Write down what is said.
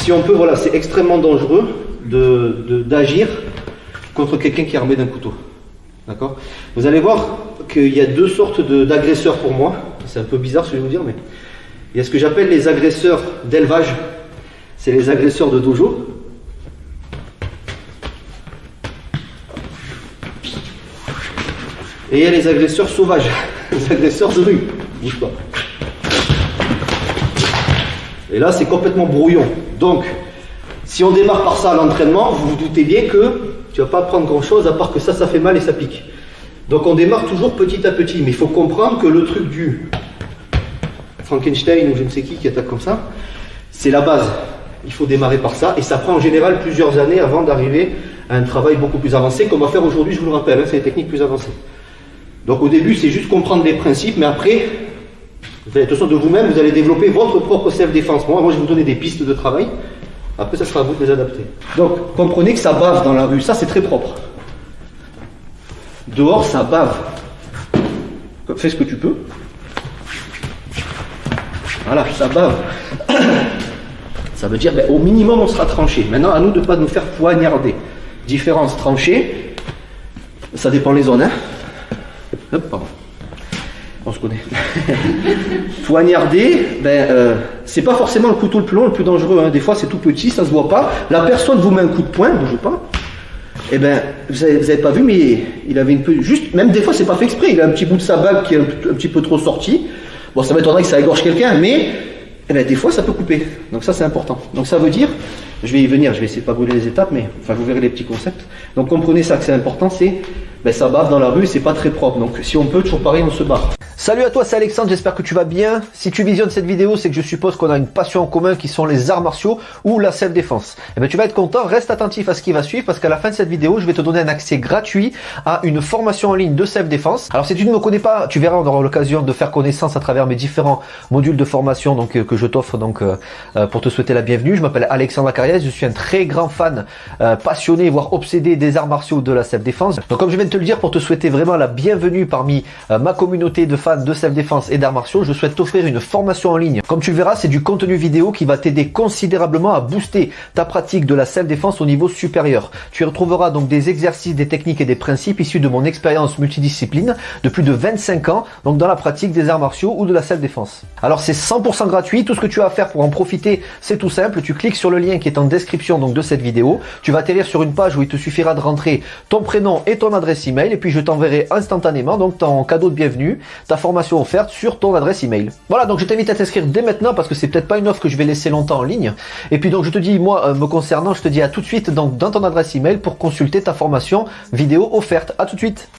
Si on peut, voilà, c'est extrêmement dangereux d'agir contre quelqu'un qui est armé d'un couteau. D'accord? Vous allez voir qu'il y a deux sortes d'agresseurs pour moi. C'est un peu bizarre ce que je vais vous dire, mais il y a ce que j'appelle les agresseurs d'élevage. C'est les agresseurs de dojo. Et il y a les agresseurs sauvages, les agresseurs de rue. Bouge pas. Et là, c'est complètement brouillon. Donc, si on démarre par ça à l'entraînement, vous vous doutez bien que tu ne vas pas apprendre grand-chose à part que ça fait mal et ça pique. Donc, on démarre toujours petit à petit. Mais il faut comprendre que le truc du Frankenstein ou je ne sais qui attaque comme ça, c'est la base. Il faut démarrer par ça. Et ça prend en général plusieurs années avant d'arriver à un travail beaucoup plus avancé qu'on va faire aujourd'hui, je vous le rappelle. Hein, c'est des techniques plus avancées. Donc, au début, c'est juste comprendre les principes. Mais après, vous allez, de toute façon, de vous-même, vous allez développer votre propre self-défense. Moi, je vais vous donner des pistes de travail. Après, ça sera à vous de les adapter. Donc, comprenez que ça bave dans la rue. Ça, c'est très propre. Dehors, ça bave. Fais ce que tu peux. Voilà, ça bave. Ça veut dire, au minimum, on sera tranché. Maintenant, à nous de ne pas nous faire poignarder. Différence tranchée, ça dépend les zones. Hein. Hop, pardon. On se connaît. Poignarder, c'est pas forcément le couteau le plus long, le plus dangereux. Hein. Des fois, c'est tout petit, ça se voit pas. La personne vous met un coup de poing, ne bougez pas. Eh ben, vous avez pas vu, mais il avait une peu, juste, même des fois, c'est pas fait exprès. Il a un petit bout de sa bague qui est un petit peu trop sorti. Bon, ça m'étonnerait que ça égorge quelqu'un, mais des fois, ça peut couper. Donc ça, c'est important. Donc ça veut dire, je vais y venir, je vais essayer de pas brûler les étapes, mais enfin, vous verrez les petits concepts. Donc comprenez ça, que c'est important, c'est ça bave dans la rue, c'est pas très propre. Donc si on peut, toujours pareil, on se barre. Salut à toi, c'est Alexandre, j'espère que tu vas bien. Si tu visionnes cette vidéo, c'est que je suppose qu'on a une passion en commun qui sont les arts martiaux ou la self-défense. Eh bien, tu vas être content, reste attentif à ce qui va suivre parce qu'à la fin de cette vidéo, je vais te donner un accès gratuit à une formation en ligne de self-défense. Alors, si tu ne me connais pas, tu verras, on aura l'occasion de faire connaissance à travers mes différents modules de formation que je t'offre pour te souhaiter la bienvenue. Je m'appelle Alexandre Acariès, je suis un très grand fan, passionné, voire obsédé des arts martiaux de la self-défense. Donc, comme je viens de te le dire, pour te souhaiter vraiment la bienvenue parmi ma communauté de fans de self-défense et d'arts martiaux, je souhaite t'offrir une formation en ligne. Comme tu le verras, c'est du contenu vidéo qui va t'aider considérablement à booster ta pratique de la self-défense au niveau supérieur. Tu y retrouveras donc des exercices, des techniques et des principes issus de mon expérience multidiscipline de plus de 25 ans, donc dans la pratique des arts martiaux ou de la self-défense. Alors c'est 100% gratuit, tout ce que tu as à faire pour en profiter, c'est tout simple, tu cliques sur le lien qui est en description donc de cette vidéo, tu vas atterrir sur une page où il te suffira de rentrer ton prénom et ton adresse email et puis je t'enverrai instantanément donc ton cadeau de bienvenue, ta formation offerte sur ton adresse email. Voilà, donc je t'invite à t'inscrire dès maintenant parce que c'est peut-être pas une offre que je vais laisser longtemps en ligne. Et puis donc je te dis, moi me concernant, je te dis à tout de suite donc dans ton adresse email pour consulter ta formation vidéo offerte. À tout de suite.